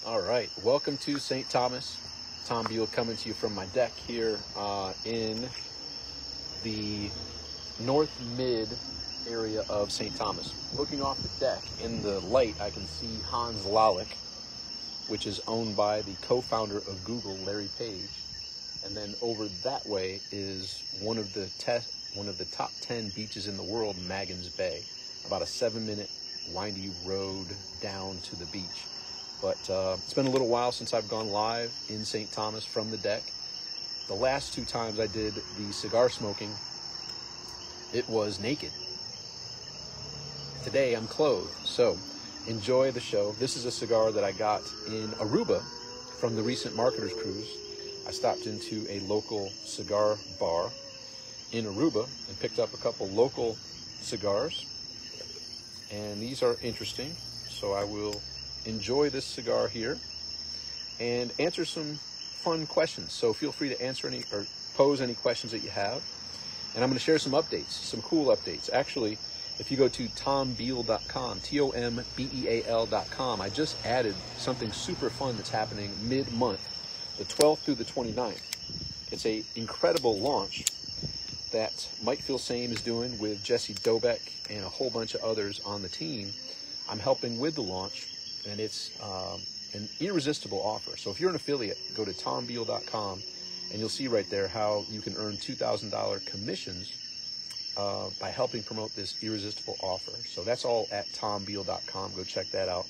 All right, welcome to St. Thomas. Tom Beal coming to you from my deck here in the north mid area of St. Thomas. Looking off the deck in the light, I can see Hans Lalick, which is owned by the co-founder of Google, Larry Page. And then over that way is one of the top 10 beaches in the world, Magens Bay. About a 7-minute windy road down to the beach. But it's been a little while since I've gone live in St. Thomas from the deck. The last 2 times I did the cigar smoking, it was naked. Today I'm clothed, so enjoy the show. This is a cigar that I got in Aruba from the recent Marketers Cruise. I stopped into a local cigar bar in Aruba and picked up a couple local cigars. And these are interesting, so I will enjoy this cigar here and answer some fun questions. So feel free to answer any or pose any questions that you have. And I'm going to share some updates, some cool updates. Actually, if you go to tombeal.com, TOMBEAL.com, I just added something super fun that's happening mid-month, the 12th through the 29th. It's an incredible launch that Mike Filsame is doing with Jesse Dobeck and a whole bunch of others on the team. I'm helping with the launch, and it's an irresistible offer. So if you're an affiliate, go to tombeal.com, and you'll see right there how you can earn $2,000 commissions by helping promote this irresistible offer. So that's all at tombeal.com. Go check that out.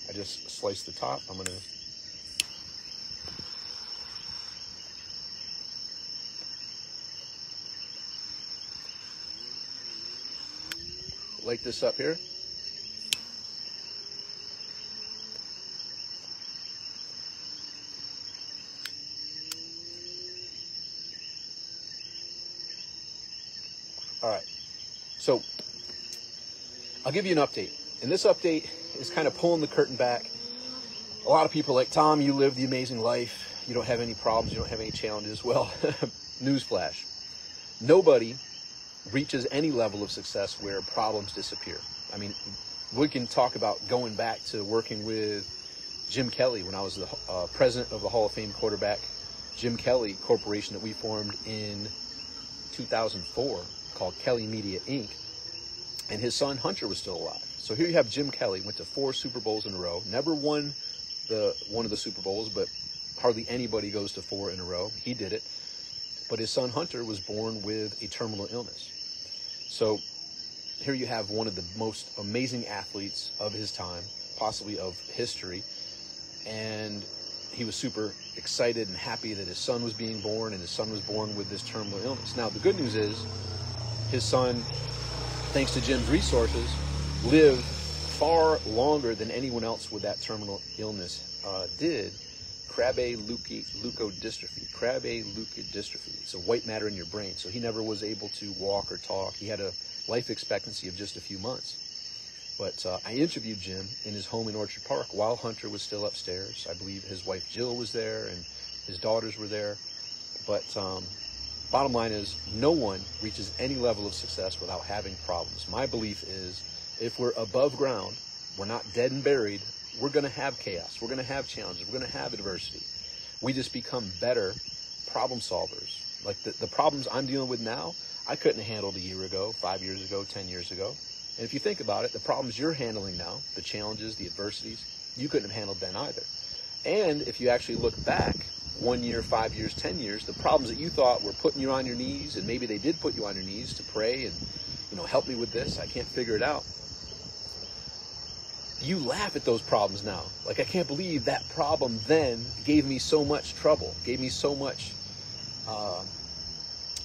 I just sliced the top. I'm going to light this up here. All right, so I'll give you an update. And this update is kind of pulling the curtain back. A lot of people are like, Tom, you live the amazing life. You don't have any problems. You don't have any challenges. Well, newsflash. Nobody reaches any level of success where problems disappear. I mean, we can talk about going back to working with Jim Kelly when I was the president of the Hall of Fame quarterback Jim Kelly Corporation that we formed in 2004 called Kelly Media Inc. And his son Hunter was still alive. So here you have Jim Kelly, went to 4 Super Bowls in a row, never won one of the Super Bowls, but hardly anybody goes to 4 in a row. He did it. But his son Hunter was born with a terminal illness. So here you have one of the most amazing athletes of his time, possibly of history, and he was super excited and happy that his son was being born, and his son was born with this terminal illness. Now, the good news is his son, thanks to Jim's resources, lived far longer than anyone else with that terminal illness did. Krabbe leukodystrophy. Krabbe leukodystrophy. It's a white matter in your brain. So he never was able to walk or talk. He had a life expectancy of just a few months. But I interviewed Jim in his home in Orchard Park while Hunter was still upstairs. I believe his wife Jill was there and his daughters were there. But bottom line is, no one reaches any level of success without having problems. My belief is, if we're above ground, we're not dead and buried, we're going to have chaos. We're going to have challenges. We're going to have adversity. We just become better problem solvers. Like the problems I'm dealing with now, I couldn't have handled a year ago, 5 years ago, 10 years ago. And if you think about it, the problems you're handling now, the challenges, the adversities, you couldn't have handled then either. And if you actually look back 1 year, 5 years, 10 years, the problems that you thought were putting you on your knees, and maybe they did put you on your knees to pray and, help me with this, I can't figure it out. You laugh at those problems now. Like, I can't believe that problem then gave me so much trouble, gave me so much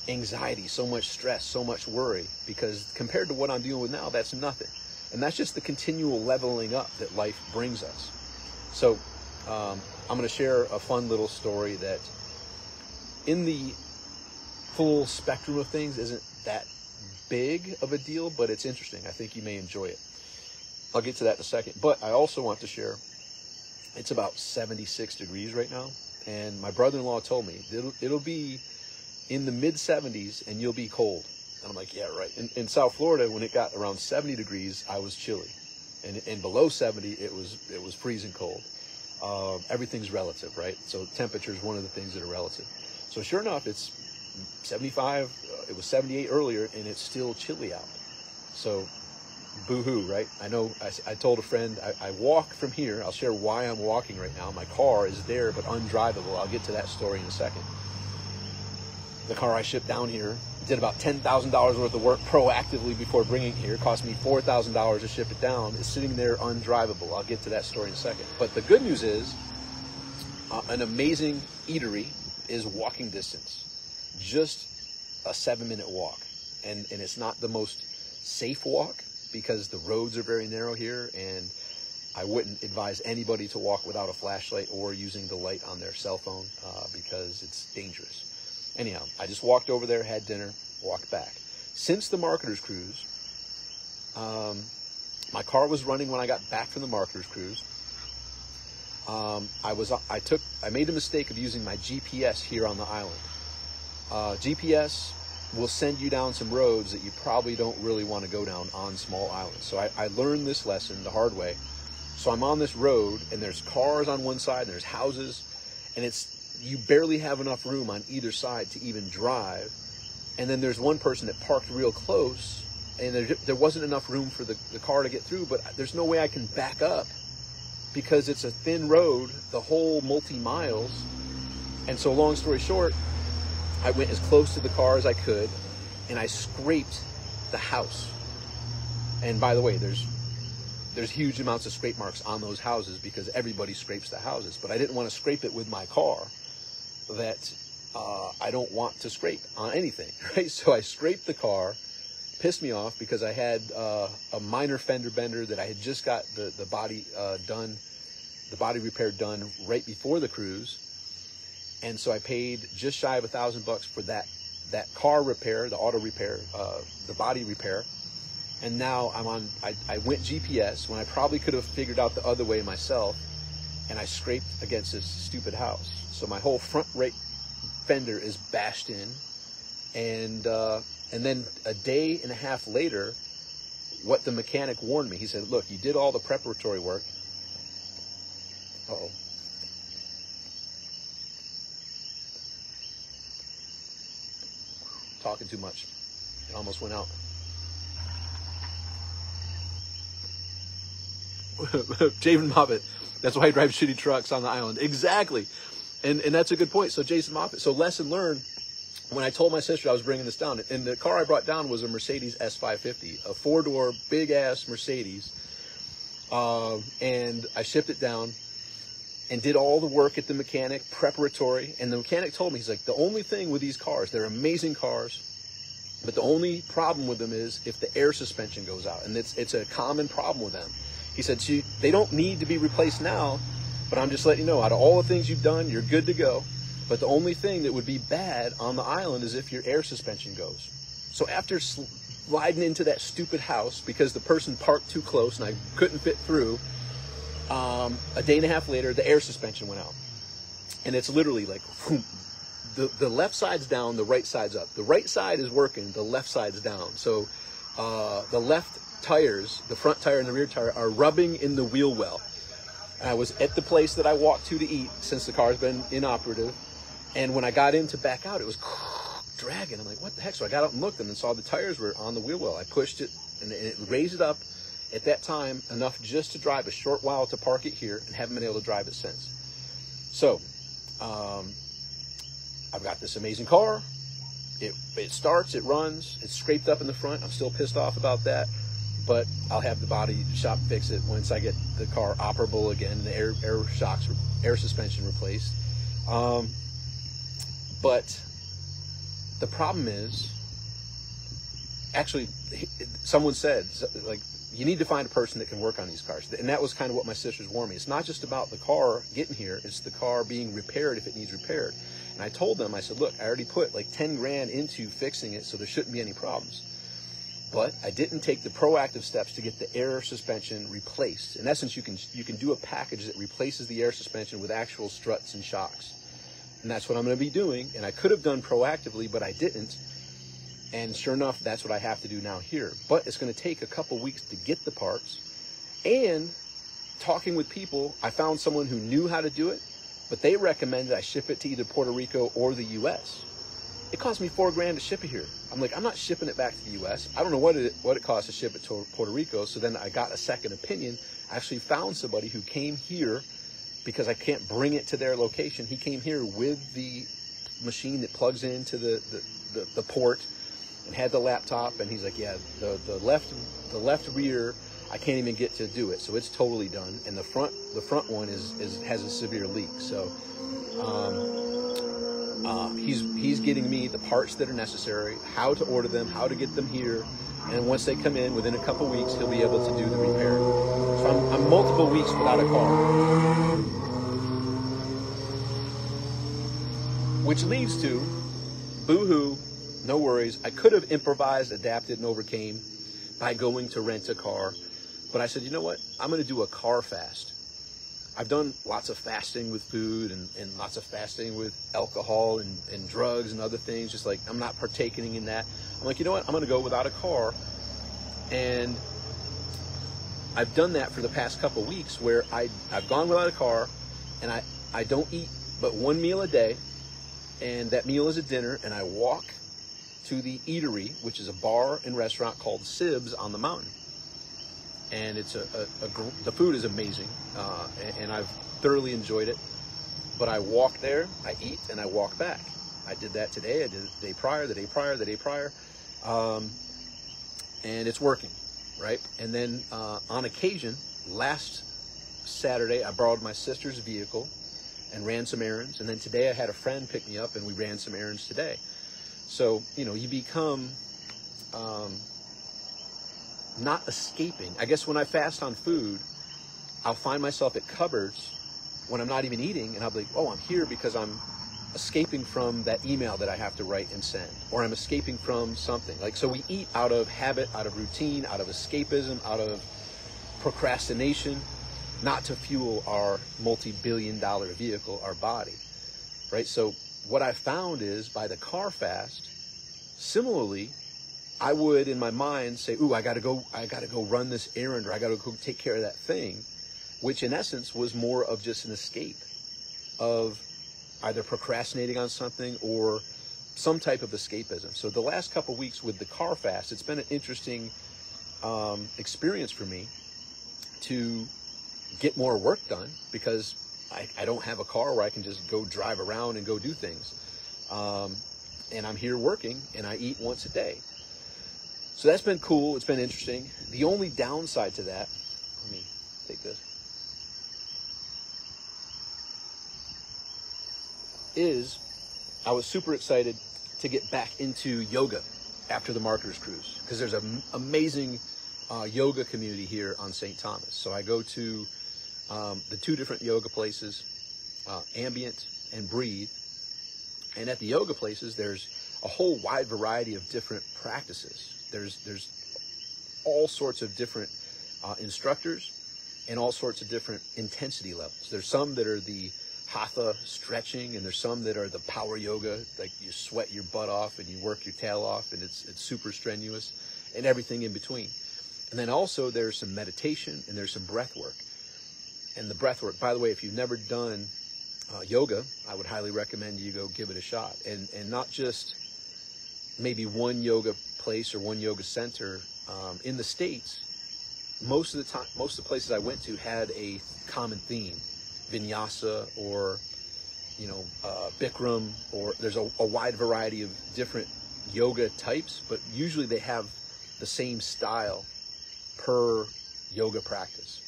anxiety, so much stress, so much worry, because compared to what I'm dealing with now, that's nothing. And that's just the continual leveling up that life brings us. So I'm going to share a fun little story that in the full spectrum of things isn't that big of a deal, but it's interesting. I think you may enjoy it. I'll get to that in a second. But I also want to share, it's about 76 degrees right now. And my brother-in-law told me it'll be in the mid-70s and you'll be cold. And I'm like, yeah, right. In South Florida, when it got around 70 degrees, I was chilly. And below 70, it was freezing cold. Everything's relative, right? So temperature is one of the things that are relative. So sure enough, it's 75, it was 78 earlier, and it's still chilly out. So boo-hoo, right? I know, I told a friend, I walk from here. I'll share why I'm walking right now. My car is there, but undrivable. I'll get to that story in a second. The car I shipped down here did about $10,000 worth of work proactively before bringing it here. It cost me $4,000 to ship it down. It's sitting there undrivable. I'll get to that story in a second. But the good news is, an amazing eatery is walking distance. Just a 7-minute walk. And it's not the most safe walk because the roads are very narrow here, and I wouldn't advise anybody to walk without a flashlight or using the light on their cell phone because it's dangerous. Anyhow, I just walked over there, had dinner, walked back. Since the Marketers Cruise, my car was running when I got back from the Marketers Cruise. I made the mistake of using my GPS here on the island. GPS will send you down some roads that you probably don't really want to go down on small islands. So I learned this lesson the hard way. So I'm on this road, and there's cars on one side, and there's houses, and you barely have enough room on either side to even drive. And then there's one person that parked real close, and there wasn't enough room for the car to get through, but there's no way I can back up because it's a thin road, the whole multi-miles. And so long story short, I went as close to the car as I could, and I scraped the house. And by the way, there's huge amounts of scrape marks on those houses because everybody scrapes the houses. But I didn't want to scrape it with my car that I don't want to scrape on anything, right? So I scraped the car, pissed me off because I had a minor fender bender that I had just got the body done, the body repair done right before the cruise. And so I paid just shy of $1,000 for that car repair, the auto repair, the body repair. And now I went GPS when I probably could have figured out the other way myself, and I scraped against this stupid house. So my whole front right fender is bashed in. And then a day and a half later, what the mechanic warned me, he said, look, you did all the preparatory work. Uh-oh. Talking too much. It almost went out. Jason Moffat. That's why I drive shitty trucks on the island. Exactly. And that's a good point. So Jason Moffat. So lesson learned, when I told my sister I was bringing this down, and the car I brought down was a Mercedes S550, a 4-door, big-ass Mercedes. And I shipped it down and did all the work at the mechanic, preparatory. And the mechanic told me, he's like, the only thing with these cars, they're amazing cars, but the only problem with them is if the air suspension goes out. And it's a common problem with them. He said, they don't need to be replaced now, but I'm just letting you know, out of all the things you've done, you're good to go. But the only thing that would be bad on the island is if your air suspension goes. So after sliding into that stupid house because the person parked too close and I couldn't fit through, a day and a half later, the air suspension went out. And it's literally like, whoom, the left side's down, the right side's up. The right side is working, the left side's down. So the left tires, the front tire and the rear tire, are rubbing in the wheel well. I was at the place that I walked to eat since the car's been inoperative. And when I got in to back out, it was dragging. I'm like, what the heck? So I got out and looked and saw the tires were on the wheel well. I pushed it and it raised it up at that time enough just to drive a short while to park it here, and haven't been able to drive it since. So I've got this amazing car. It starts, it runs, it's scraped up in the front. I'm still pissed off about that, but I'll have the body shop fix it once I get the car operable again, the air suspension replaced. But the problem is, actually, someone said, like, you need to find a person that can work on these cars. And that was kind of what my sisters warned me. It's not just about the car getting here, it's the car being repaired if it needs repaired. And I told them, I said, look, I already put like 10 grand into fixing it, so there shouldn't be any problems. But I didn't take the proactive steps to get the air suspension replaced. In essence, you can do a package that replaces the air suspension with actual struts and shocks. And that's what I'm going to be doing. And I could have done proactively, but I didn't. And sure enough, that's what I have to do now here. But it's going to take a couple weeks to get the parts. And talking with people, I found someone who knew how to do it, but they recommended I ship it to either Puerto Rico or the U.S. It cost me $4,000 to ship it here. I'm like, I'm not shipping it back to the U.S. I don't know what it costs to ship it to Puerto Rico. So then I got a second opinion. I actually found somebody who came here because I can't bring it to their location. He came here with the machine that plugs into the port and had the laptop. And he's like, yeah, the left rear, I can't even get to do it. So it's totally done. And the front one has a severe leak. So, he's getting me the parts that are necessary, how to order them, how to get them here, and once they come in, within a couple weeks, he'll be able to do the repair. So I'm multiple weeks without a car. Which leads to, boo-hoo, no worries. I could have improvised, adapted, and overcame by going to rent a car, but I said, you know what? I'm going to do a car fast. I've done lots of fasting with food and lots of fasting with alcohol and drugs and other things. Just like, I'm not partaking in that. I'm like, you know what? I'm going to go without a car. And I've done that for the past couple of weeks where I've gone without a car and I don't eat but one meal a day. And that meal is a dinner. And I walk to the eatery, which is a bar and restaurant called Sibs on the mountain. And it's the food is amazing, and I've thoroughly enjoyed it. But I walk there, I eat, and I walk back. I did that today. I did it the day prior, the day prior, the day prior, and it's working, right? And then on occasion, last Saturday, I borrowed my sister's vehicle and ran some errands. And then today, I had a friend pick me up, and we ran some errands today. So you become not escaping. I guess when I fast on food, I'll find myself at cupboards when I'm not even eating, and I'll be like, oh, I'm here because I'm escaping from that email that I have to write and send, or I'm escaping from something. Like, so we eat out of habit, out of routine, out of escapism, out of procrastination, not to fuel our multi-billion-dollar vehicle, our body, right? So what I found is by the car fast, similarly, I would, in my mind, say, ooh, I gotta go run this errand, or I gotta go take care of that thing, which in essence was more of just an escape of either procrastinating on something or some type of escapism. So the last couple of weeks with the car fast, it's been an interesting experience for me to get more work done because I don't have a car where I can just go drive around and go do things. And I'm here working, and I eat once a day. So that's been cool. It's been interesting. The only downside to that, let me take this, is I was super excited to get back into yoga after the Marketers Cruise because there's an amazing yoga community here on St. Thomas. So I go to the two different yoga places, Ambient and Breathe. And at the yoga places, there's a whole wide variety of different practices. There's all sorts of different instructors and all sorts of different intensity levels. There's some that are the hatha stretching, and there's some that are the power yoga, like you sweat your butt off and you work your tail off, and it's super strenuous, and everything in between. And then also there's some meditation and there's some breath work. And the breath work, by the way, if you've never done yoga, I would highly recommend you go give it a shot. And not just maybe one yoga place or one yoga center. In the States, most of the places I went to had a common theme, vinyasa or Bikram, or there's a wide variety of different yoga types, but usually they have the same style per yoga practice.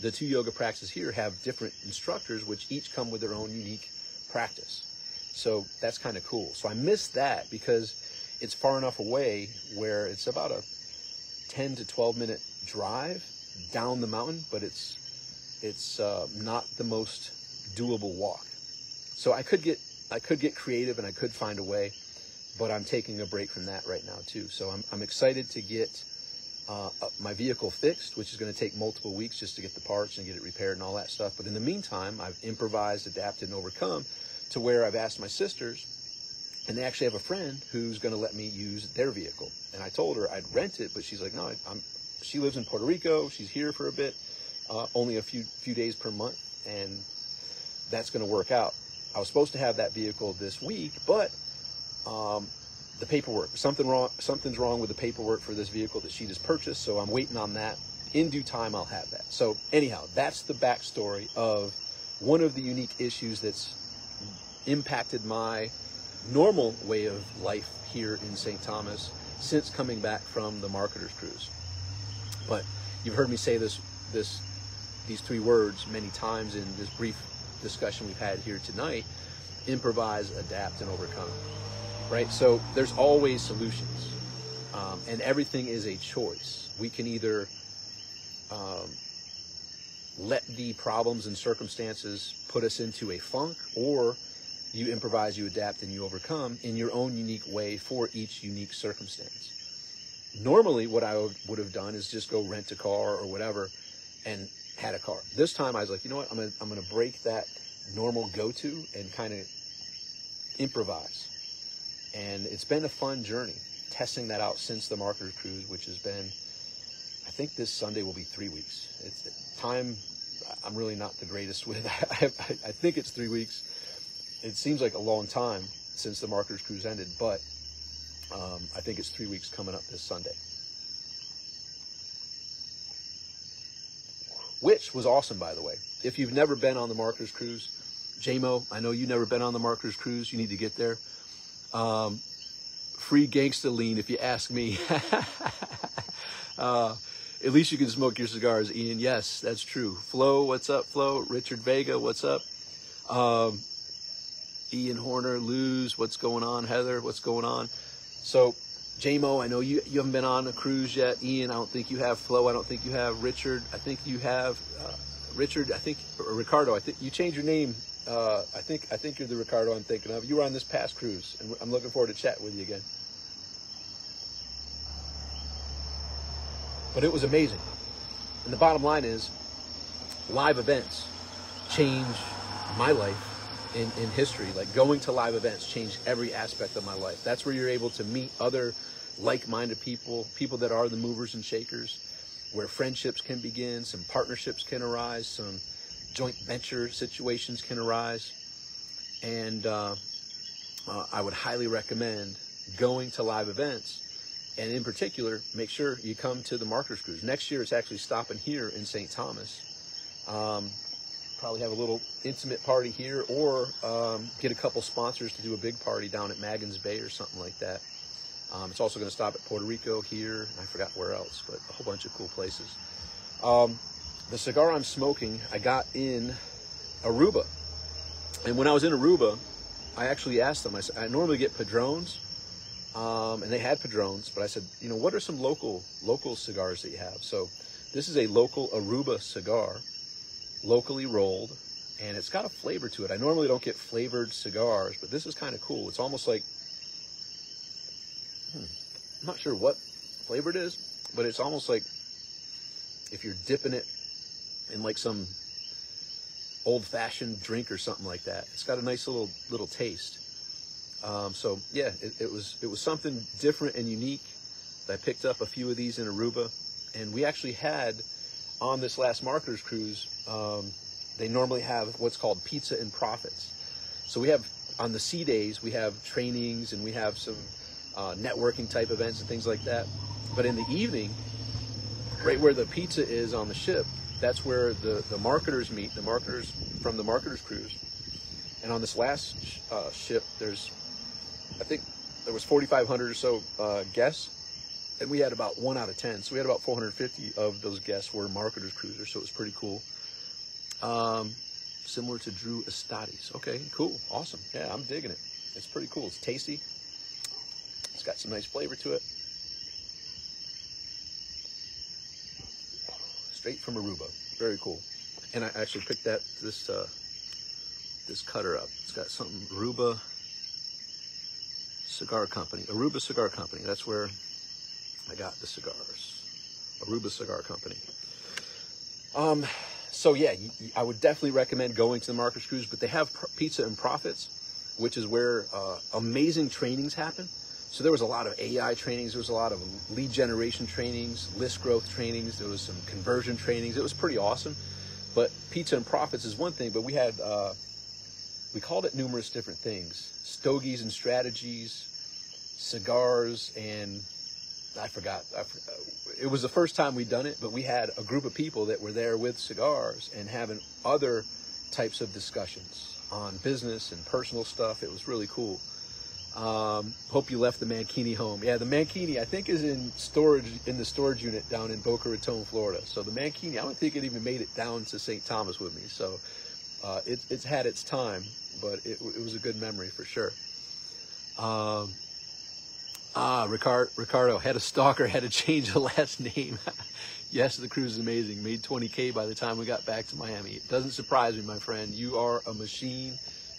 The two yoga practices here have different instructors, which each come with their own unique practice. So that's kind of cool. So I missed that because it's far enough away where it's about a 10 to 12 minute drive down the mountain, but it's not the most doable walk. So I could get creative and I could find a way, but I'm taking a break from that right now too. So I'm excited to get my vehicle fixed, which is going to take multiple weeks just to get the parts and get it repaired and all that stuff. But in the meantime, I've improvised, adapted, and overcome to where I've asked my sisters, and they actually have a friend who's going to let me use their vehicle. And I told her I'd rent it, but she's like, no, she lives in Puerto Rico. She's here for a bit. only a few days per month, and that's going to work out. I was supposed to have that vehicle this week, but the paperwork, something's wrong with the paperwork for this vehicle that she just purchased, so I'm waiting on that. In due time, I'll have that. So anyhow, that's the backstory of one of the unique issues that's impacted my normal way of life here in St. Thomas since coming back from the marketer's cruise. But you've heard me say these three words many times in this brief discussion we've had here tonight: improvise, adapt, and overcome. Right? So there's always solutions, and everything is a choice. We can either let the problems and circumstances put us into a funk, or you improvise, you adapt, and you overcome in your own unique way for each unique circumstance. Normally, what I would have done is just go rent a car or whatever and had a car. This time I was like, you know what, I'm gonna break that normal go-to and kind of improvise. And it's been a fun journey testing that out since the marketer's cruise, which has been, I think this Sunday will be 3 weeks. It's time I'm really not the greatest with. I think it's 3 weeks. It seems like a long time since the marketer's cruise ended, but I think it's 3 weeks coming up this Sunday. Which was awesome, by the way. If you've never been on the marketer's cruise, JMO, I know you've never been on the marketer's cruise. You need to get there. Free gangsta lean, if you ask me. At least you can smoke your cigars, Ian. Yes, that's true. Flo, what's up, Flo? Richard Vega, what's up? Ian Horner, Luz, what's going on? Heather, what's going on? So, JMO, I know you haven't been on a cruise yet. Ian, I don't think you have. Flo, I don't think you have. Richard, I think you have. Richard, I think, or Ricardo, I think you changed your name. I think you're the Ricardo I'm thinking of. You were on this past cruise, and I'm looking forward to chatting with you again. But it was amazing. And the bottom line is, live events change my life in history. Like, going to live events changed every aspect of my life. That's where you're able to meet other like-minded people that are the movers and shakers, where friendships can begin, some partnerships can arise, some joint venture situations can arise. And I would highly recommend going to live events. And in particular, make sure you come to the marketer's cruise. Next year, it's actually stopping here in St. Thomas. Probably have a little intimate party here, or get a couple sponsors to do a big party down at Maggins Bay or something like that. It's also going to stop at Puerto Rico here, and I forgot where else, but a whole bunch of cool places. The cigar I'm smoking, I got in Aruba. And when I was in Aruba, I actually asked them, I said, I normally get Padrones, and they had Padrones, but I said, you know, what are some local cigars that you have? So this is a local Aruba cigar, locally rolled, and it's got a flavor to it. I normally don't get flavored cigars, but this is kind of cool. It's almost like, I'm not sure what flavor it is, but it's almost like if you're dipping it in like some old-fashioned drink or something like that. It's got a nice little taste. So yeah, it was something different and unique. I picked up a few of these in Aruba, and we actually had on this last marketer's cruise, they normally have what's called pizza and profits. So we have, on the sea days, we have trainings and we have some networking type events and things like that. But in the evening, right where the pizza is on the ship, that's where the marketers meet, the marketers from the marketer's cruise. And on this last ship, I think there was 4,500 or so guests, and we had about 1 out of 10. So we had about 450 of those guests were marketers cruisers, so it was pretty cool. Similar to Drew Estades. Okay, cool, awesome. Yeah, I'm digging it. It's pretty cool. It's tasty. It's got some nice flavor to it. Straight from Aruba. Very cool. And I actually picked this cutter up. It's got something, Aruba Cigar Company. Aruba Cigar Company. That's where I got the cigars. Aruba Cigar Company. So yeah, I would definitely recommend going to the marketer's cruise, but they have pizza and profits, which is where amazing trainings happen. So there was a lot of AI trainings. There was a lot of lead generation trainings, list growth trainings. There was some conversion trainings. It was pretty awesome. But pizza and profits is one thing, but we had, we called it numerous different things. Stogies and strategies, cigars, and I forgot. It was the first time we'd done it, but we had a group of people that were there with cigars and having other types of discussions on business and personal stuff. It was really cool. Hope you left the Mankini home. Yeah, the Mankini, I think, is in storage, in the storage unit down in Boca Raton, Florida. So the Mankini, I don't think it even made it down to St. Thomas with me. So it's had its time, but it was a good memory for sure. Ricardo had a stalker, had to change the last name. Yes, the cruise is amazing. Made 20K by the time we got back to Miami. It doesn't surprise me, my friend. You are a machine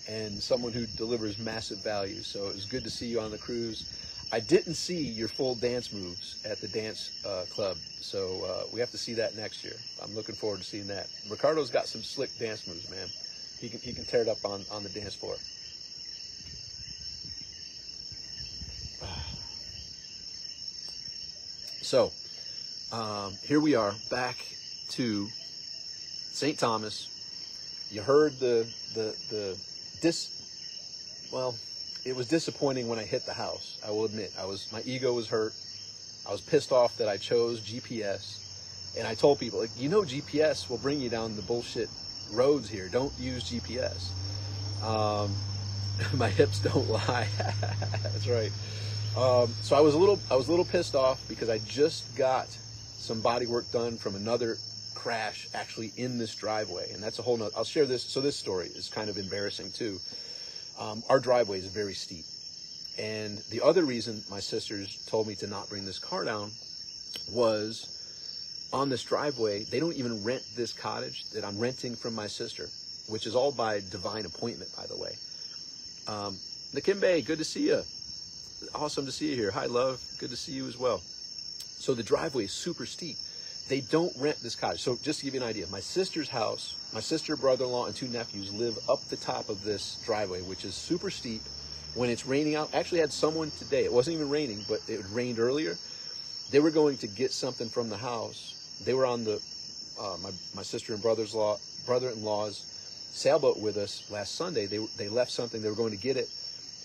and someone who delivers massive value. So it was good to see you on the cruise. I didn't see your full dance moves at the dance club. So we have to see that next year. I'm looking forward to seeing that. Ricardo's got some slick dance moves, man. He can tear it up on the dance floor. So here we are back to St. Thomas. You heard well, it was disappointing when I hit the house. I will admit, my ego was hurt. I was pissed off that I chose GPS, and I told people, like, GPS will bring you down the bullshit roads here. Don't use GPS. My hips don't lie. That's right. So I was a little pissed off because I just got some body work done from another crash actually in this driveway, and that's a whole nother. I'll share this. So this story is kind of embarrassing too. Our driveway is very steep, and the other reason my sisters told me to not bring this car down was on this driveway. They don't even rent this cottage that I'm renting from my sister, which is all by divine appointment, by the way. Nakimbe, good to see you. Awesome to see you here. Hi, love. Good to see you as well. So the driveway is super steep. They don't rent this cottage. So just to give you an idea, my sister's house, my sister, brother-in-law, and 2 nephews live up the top of this driveway, which is super steep. When it's raining out, actually had someone today. It wasn't even raining, but it rained earlier. They were going to get something from the house. They were on the my sister and brother-in-law's sailboat with us last Sunday. They left something. They were going to get it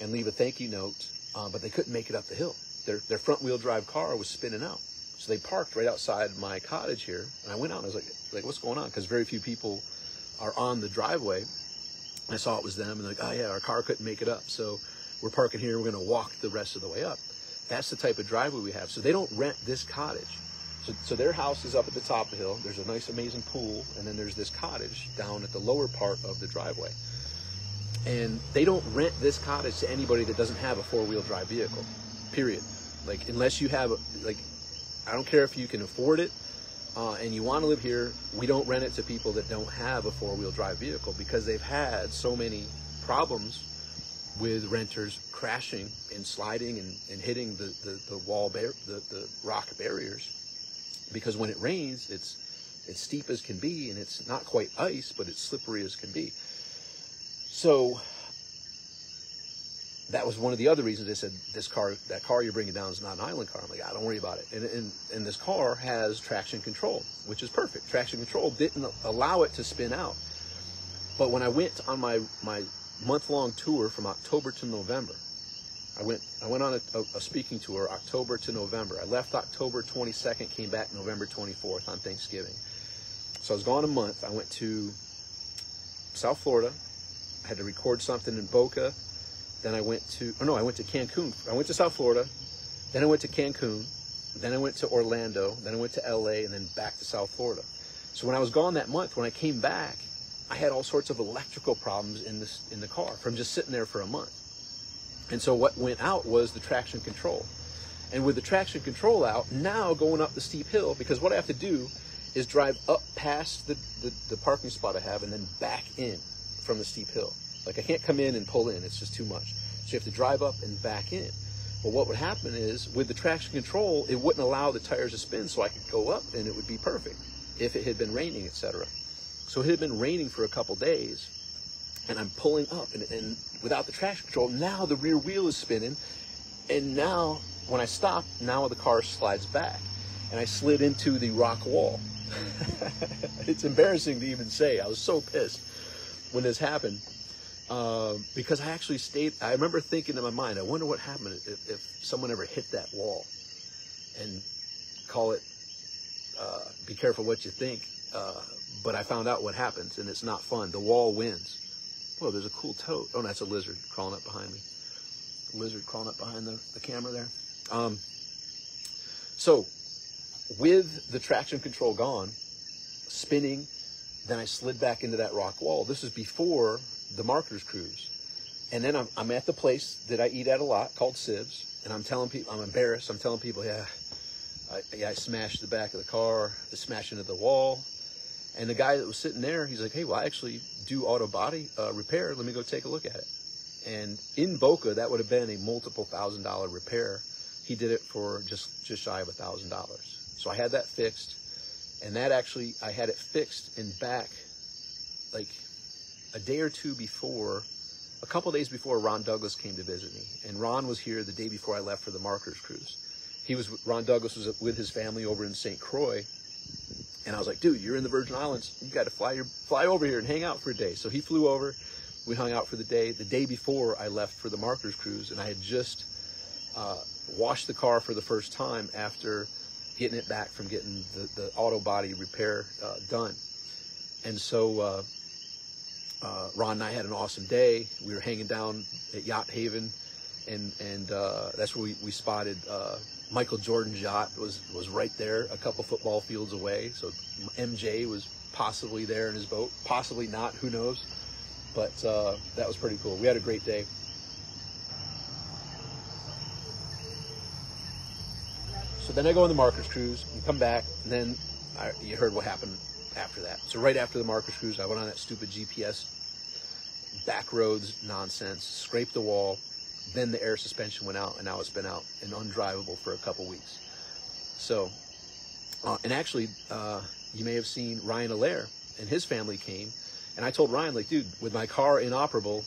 and leave a thank you note. But they couldn't make it up the hill. Their front-wheel drive car was spinning out. So they parked right outside my cottage here. And I went out and I was like, what's going on? Because very few people are on the driveway. I saw it was them, and they're like, oh yeah, our car couldn't make it up. So we're parking here. We're going to walk the rest of the way up. That's the type of driveway we have. So they don't rent this cottage. So their house is up at the top of the hill. There's a nice, amazing pool. And then there's this cottage down at the lower part of the driveway. And they don't rent this cottage to anybody that doesn't have a 4-wheel drive vehicle, period. Like, unless you have, I don't care if you can afford it and you want to live here, we don't rent it to people that don't have a 4-wheel drive vehicle, because they've had so many problems with renters crashing and sliding and hitting the rock barriers. Because when it rains, it's steep as can be, and it's not quite ice, but it's slippery as can be. So that was one of the other reasons they said, that car you're bringing down is not an island car. I'm like, don't worry about it. And this car has traction control, which is perfect. Traction control didn't allow it to spin out. But when I went on my month-long tour from October to November, I went on a speaking tour October to November. I left October 22nd, came back November 24th on Thanksgiving. So I was gone a month. I went to South Florida. I had to record something in Boca. Then I went to Cancun. I went to South Florida. Then I went to Cancun. Then I went to Orlando. Then I went to LA, and then back to South Florida. So when I was gone that month, when I came back, I had all sorts of electrical problems in the car from just sitting there for a month. And so what went out was the traction control. And with the traction control out, now going up the steep hill, because what I have to do is drive up past the parking spot I have and then back in from the steep hill. Like, I can't come in and pull in, it's just too much. So you have to drive up and back in. Well, what would happen is, with the traction control, it wouldn't allow the tires to spin, so I could go up and it would be perfect if it had been raining, etc. So it had been raining for a couple days, and I'm pulling up, and without the traction control, now the rear wheel is spinning, And now, when I stopped, now the car slides back. And I slid into the rock wall. It's embarrassing to even say. I was so pissed when this happened. Because I actually I remember thinking in my mind, I wonder what happened if someone ever hit that wall. And call it, be careful what you think. But I found out what happens, and it's not fun. The wall wins. Whoa, there's a cool toad. Oh, that's a lizard crawling up behind me. A lizard crawling up behind the camera there. So, with the traction control gone, spinning, then I slid back into that rock wall. This is before the markers cruise. And then I'm at the place that I eat at a lot called Sibs, and I'm telling people, I'm embarrassed. I'm telling people, I smashed the back of the car, I smashed into the wall. And the guy that was sitting there, he's like, hey, well, I actually do auto body repair. Let me go take a look at it. And in Boca, that would have been a multiple $1,000 repair. He did it for just shy of $1,000. So I had that fixed. And that actually, I had it fixed in back like a day or two before, a couple days before Ron Douglas came to visit me. And Ron was here the day before I left for the Markers Cruise. Ron Douglas was with his family over in St. Croix. And I was like, dude, you're in the Virgin Islands. You got to fly over here and hang out for a day. So he flew over. We hung out for the day before I left for the Markers Cruise. And I had just washed the car for the first time after getting it back from getting the auto body repair done. And so Ron and I had an awesome day. We were hanging down at Yacht Haven, and that's where we spotted Michael Jordan's yacht was right there, a couple football fields away. So MJ was possibly there in his boat, possibly not, who knows. But that was pretty cool. We had a great day. So then I go on the Markers Cruise and come back, and then you heard what happened after that. So right after the Markers Cruise, I went on that stupid GPS back roads nonsense, scraped the wall, then the air suspension went out, and now it's been out and undrivable for a couple weeks. So, and actually, you may have seen Ryan Allaire and his family came, and I told Ryan, like, dude, with my car inoperable,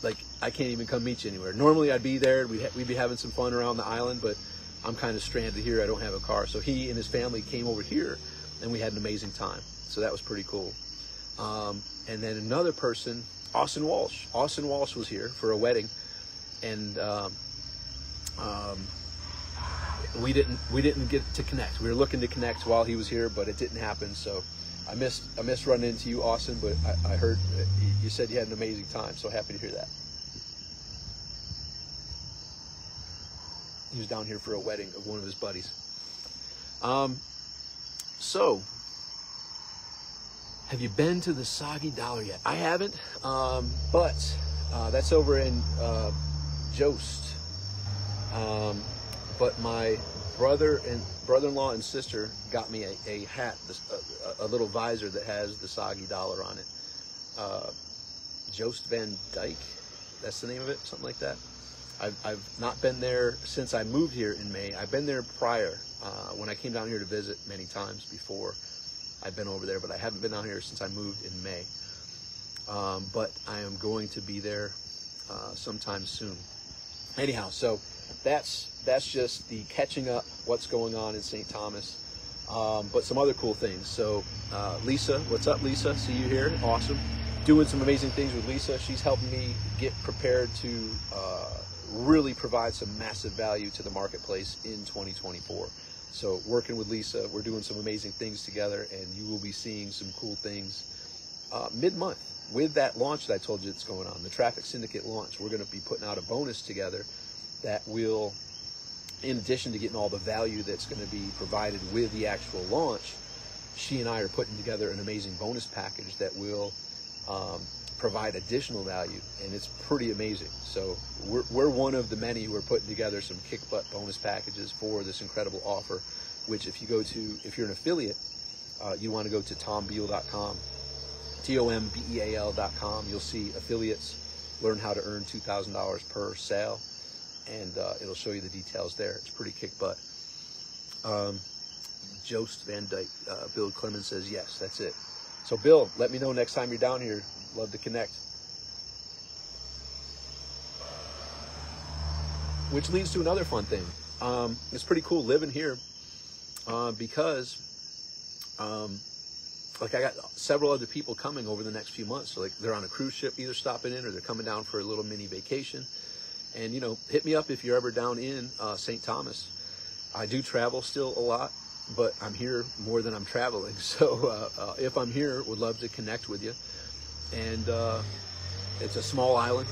like, I can't even come meet you anywhere. Normally I'd be there, we'd be having some fun around the island, but I'm kind of stranded here, I don't have a car. So he and his family came over here, and we had an amazing time. So that was pretty cool. And then another person, Austin Walsh. Austin Walsh was here for a wedding, and we didn't get to connect. We were looking to connect while he was here, but it didn't happen. So I missed running into you, Austin. But I heard you said you had an amazing time. So happy to hear that. He was down here for a wedding of one of his buddies. So, have you been to the Soggy Dollar yet? I haven't, but that's over in Jost. But my brother-in-law and sister got me a hat, a little visor that has the Soggy Dollar on it. Jost Van Dyke, that's the name of it, something like that. I've not been there since I moved here in May. I've been there prior, when I came down here to visit many times before. I've been over there, but I haven't been down here since I moved in May. But I am going to be there sometime soon. Anyhow, so that's just the catching up, what's going on in St. Thomas. But some other cool things. So Lisa, what's up, Lisa? See you here. Awesome. Doing some amazing things with Lisa. She's helping me get prepared to really provide some massive value to the marketplace in 2024. So working with Lisa, we're doing some amazing things together, and you will be seeing some cool things mid-month with that launch that I told you that's going on, the Traffic Syndicate launch. We're going to be putting out a bonus together that will, in addition to getting all the value that's going to be provided with the actual launch, she and I are putting together an amazing bonus package that will provide additional value, and it's pretty amazing. So we're one of the many who are putting together some kick butt bonus packages for this incredible offer, which if you're an affiliate, you want to go to tombeal.com, TOMBEAL.com. You'll see affiliates learn how to earn $2,000 per sale, and it'll show you the details there. It's pretty kick butt. Jost Van Dyke, Bill Clemens says yes, that's it. So Bill, let me know next time you're down here. Love to connect. which leads to another fun thing. It's pretty cool living here because like I got several other people coming over the next few months. So like they're on a cruise ship, either stopping in or they're coming down for a little mini vacation. And, you know, hit me up if you're ever down in St. Thomas. I do travel still a lot, but I'm here more than I'm traveling. So if I'm here, would love to connect with you. And it's a small island.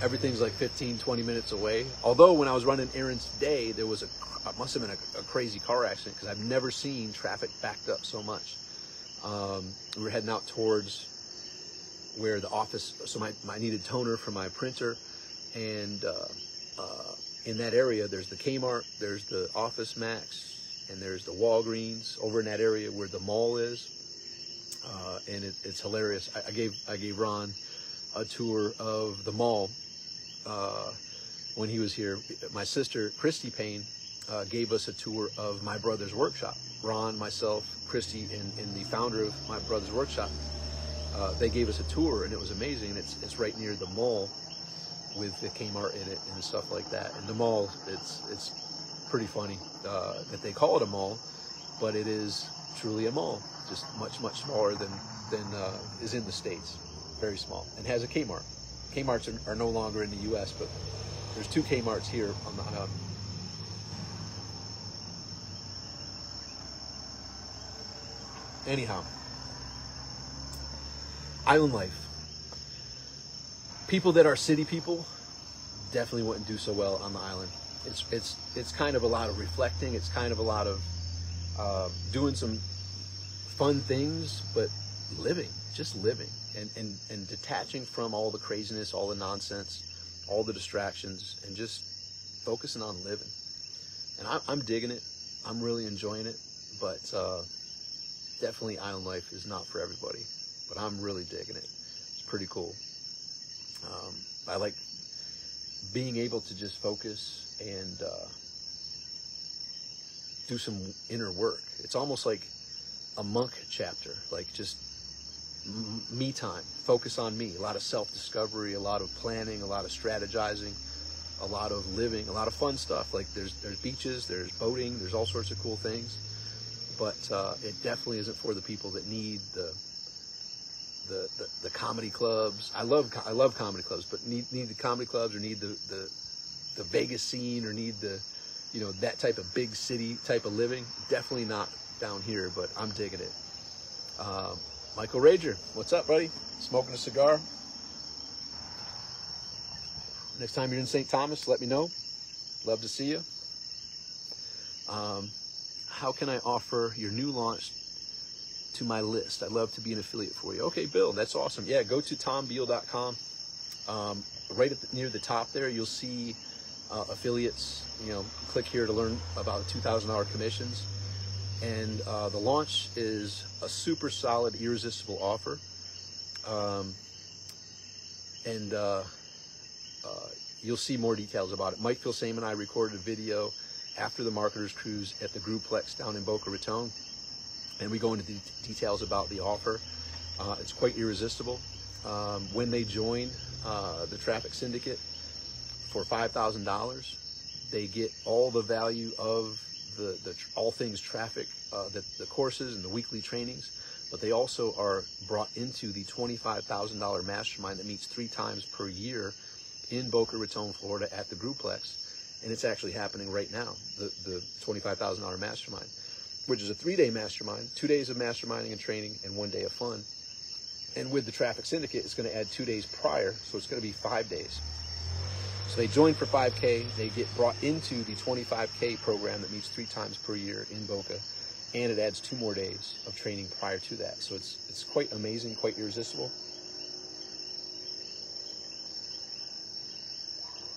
Everything's like 15, 20 minutes away. Although when I was running errands today, there was must have been a crazy car accident because I've never seen traffic backed up so much. We were heading out towards where the office, so I needed toner for my printer, and in that area there's the Kmart, there's the Office Max, and there's the Walgreens over in that area where the mall is, and it's hilarious. I gave Ron a tour of the mall when he was here. My sister Christy Payne gave us a tour of my brother's workshop. Ron, myself, Christy, and the founder of my brother's workshop, they gave us a tour, and it was amazing. It's right near the mall with the Kmart in it and stuff like that. And the mall, it's pretty funny that they call it a mall, but it is truly a mall, just much smaller than is in the States. Very small, and has a Kmart. Kmarts are no longer in the U.S., but there's 2 Kmarts here on the island. Anyhow, island life. People that are city people definitely wouldn't do so well on the island. It's kind of a lot of reflecting. It's kind of a lot of doing some fun things, but just living and detaching from all the craziness, all the nonsense, all the distractions, and just focusing on living. And I'm digging it. I'm really enjoying it, but definitely island life is not for everybody, but I'm really digging it. It's pretty cool. I like being able to just focus and do some inner work. It's almost like a monk chapter, like just me time, focus on me. A lot of self-discovery, a lot of planning, a lot of strategizing, a lot of living, a lot of fun stuff. Like there's beaches, there's boating, there's all sorts of cool things. But it definitely isn't for the people that need the comedy clubs. I love comedy clubs, but need the comedy clubs, or need the Vegas scene, or need the, you know, that type of big city type of living. Definitely not down here, but I'm digging it. Michael Rager, what's up, buddy? Smoking a cigar. Next time you're in St. Thomas, let me know. Love to see you. How can I offer your new launch to my list? I'd love to be an affiliate for you. Okay, Bill, that's awesome. Yeah, go to tombeal.com. Right near the top there, you'll see affiliates. You know, click here to learn about $2,000 commissions. And the launch is a super solid, irresistible offer. You'll see more details about it. Mike Filsame and I recorded a video after the Marketers Cruise at the Grouplex down in Boca Raton, and we go into the details about the offer. It's quite irresistible. When they join the Traffic Syndicate for $5,000, they get all the value of the all things traffic, the courses and the weekly trainings, but they also are brought into the $25,000 mastermind that meets 3 times per year in Boca Raton, Florida at the Grouplex. And it's actually happening right now, the $25,000 mastermind, which is a 3-day mastermind, 2 days of masterminding and training, and 1 day of fun. And with the Traffic Syndicate, it's going to add 2 days prior, so it's going to be 5 days. So they join for $5K, they get brought into the $25K program that meets 3 times per year in Boca, and it adds 2 more days of training prior to that. So it's quite amazing, quite irresistible.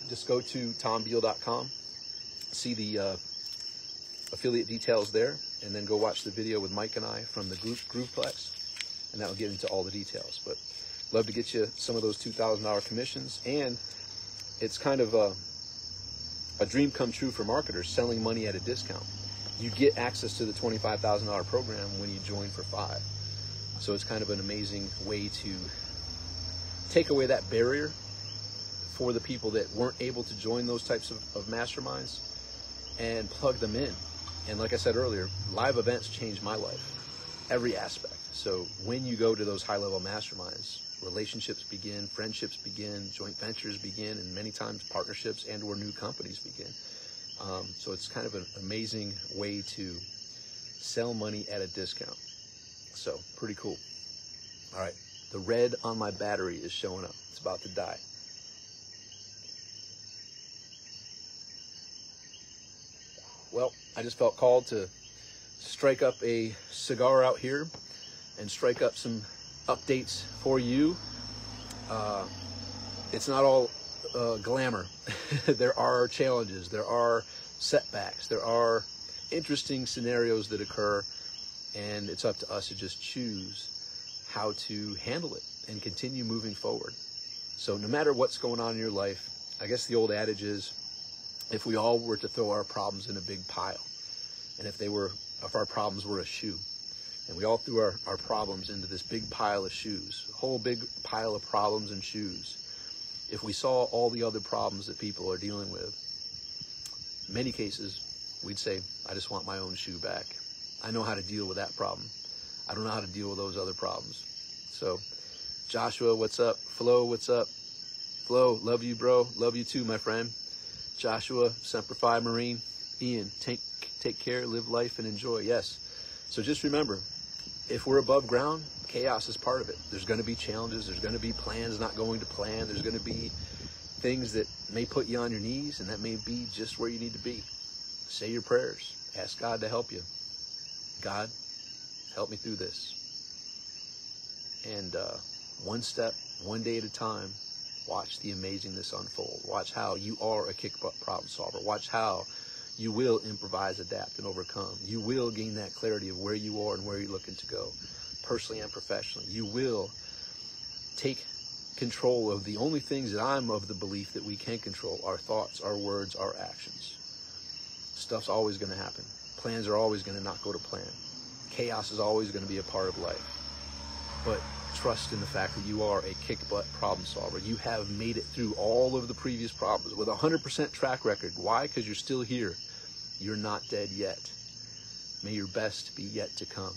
Just go to tombeal.com, see the affiliate details there, and then go watch the video with Mike and I from the Grouplex, and that will get into all the details. But love to get you some of those $2,000 commissions, and it's kind of a dream come true for marketers, selling money at a discount. You get access to the $25,000 program when you join for $5,000. So it's kind of an amazing way to take away that barrier for the people that weren't able to join those types of masterminds and plug them in. And like I said earlier, live events changed my life, every aspect. So when you go to those high-level masterminds, relationships begin, friendships begin, joint ventures begin, and many times partnerships and or new companies begin. So it's kind of an amazing way to sell money at a discount. So pretty cool. All right, the red on my battery is showing up. It's about to die. Well, I just felt called to strike up a cigar out here and strike up some updates for you. It's not all glamour. There are challenges, there are setbacks, there are interesting scenarios that occur, and it's up to us to just choose how to handle it and continue moving forward. So no matter what's going on in your life, I guess the old adage is, if we all were to throw our problems in a big pile, and if our problems were a shoe, and we all threw our problems into this big pile of shoes, a whole big pile of problems and shoes, if we saw all the other problems that people are dealing with, in many cases, we'd say, I just want my own shoe back. I know how to deal with that problem. I don't know how to deal with those other problems. So, Joshua, what's up? Flo, what's up? Flo, love you, bro. Love you too, my friend. Joshua, Semper Fi Marine. Ian, take care, live life, and enjoy. Yes. So just remember, if we're above ground, chaos is part of it. There's going to be challenges. There's going to be plans not going to plan. There's going to be things that may put you on your knees, and that may be just where you need to be. Say your prayers. Ask God to help you. God, help me through this. And one step, one day at a time, watch the amazingness unfold. Watch how you are a kick-butt problem solver. Watch how you will improvise, adapt, and overcome. You will gain that clarity of where you are and where you're looking to go, personally and professionally. You will take control of the only things that I'm of the belief that we can control: our thoughts, our words, our actions. Stuff's always going to happen. Plans are always going to not go to plan. Chaos is always going to be a part of life. But trust in the fact that you are a kick-butt problem solver. You have made it through all of the previous problems with a 100% track record. Why? Because you're still here. You're not dead yet. May your best be yet to come.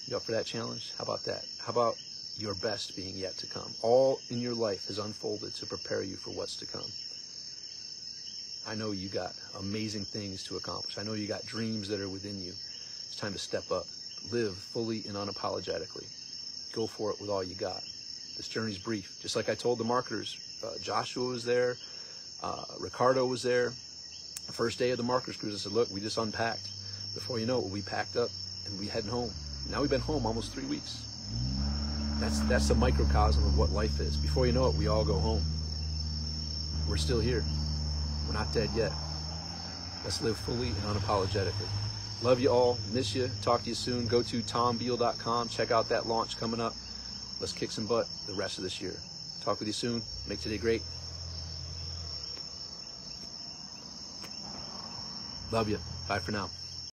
You up for that challenge? How about that? How about your best being yet to come? All in your life has unfolded to prepare you for what's to come. I know you got amazing things to accomplish. I know you got dreams that are within you. It's time to step up. Live fully and unapologetically. Go for it with all you got. This journey's brief. Just like I told the marketers, Joshua was there, Ricardo was there. The first day of the marketers cruise, I said, look, we just unpacked. Before you know it, we packed up and we heading home. Now we've been home almost 3 weeks. That's the microcosm of what life is. Before you know it, we all go home. We're still here. We're not dead yet. Let's live fully and unapologetically. Love you all. Miss you. Talk to you soon. Go to tombeal.com. Check out that launch coming up. Let's kick some butt the rest of this year. Talk with you soon. Make today great. Love you. Bye for now.